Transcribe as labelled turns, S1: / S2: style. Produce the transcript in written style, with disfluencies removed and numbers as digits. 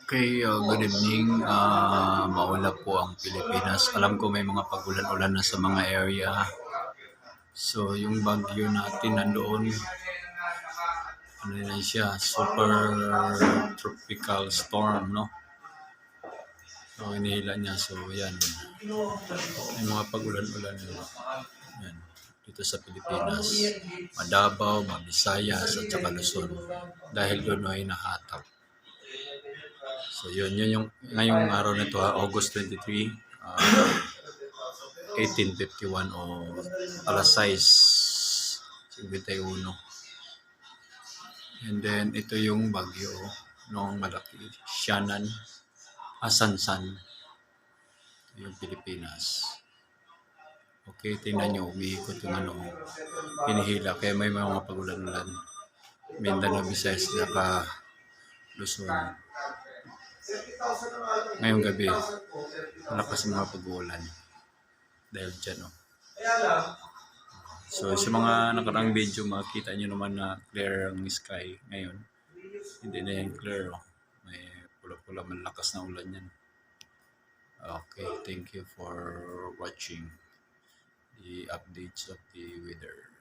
S1: Okay, good evening. Maulap po ang Pilipinas. Alam ko may mga pagulan-ulan na sa mga area. So, yung bagyo natin nandoon, ano na siya, super tropical storm, no? So, inihila niya. So, yan. May mga pagulan-ulan yun. Yan. Dito sa Pilipinas. Madabao, Mabisayas, at saka Luzon. Dahil doon ay nahatak. So yun yung ngayong araw na ito, August 23, 1851 o alas 6:51. And then ito yung bagyo noong malaki, Shannon, Sansan, yung Pilipinas. Okay, tingnan nyo, umiikot yung hinihila, kaya may mga pagulan-ulan. Mindanao, Visayas, saka Luzon. Ngayong gabi, malakas mga pag-uulan dahil dyan. So sa mga nakarang video, makita nyo naman na clear ang sky ngayon. Hindi na yan clear. May pula-pula, malakas na ulan yan. Okay, thank you for watching the updates of the weather.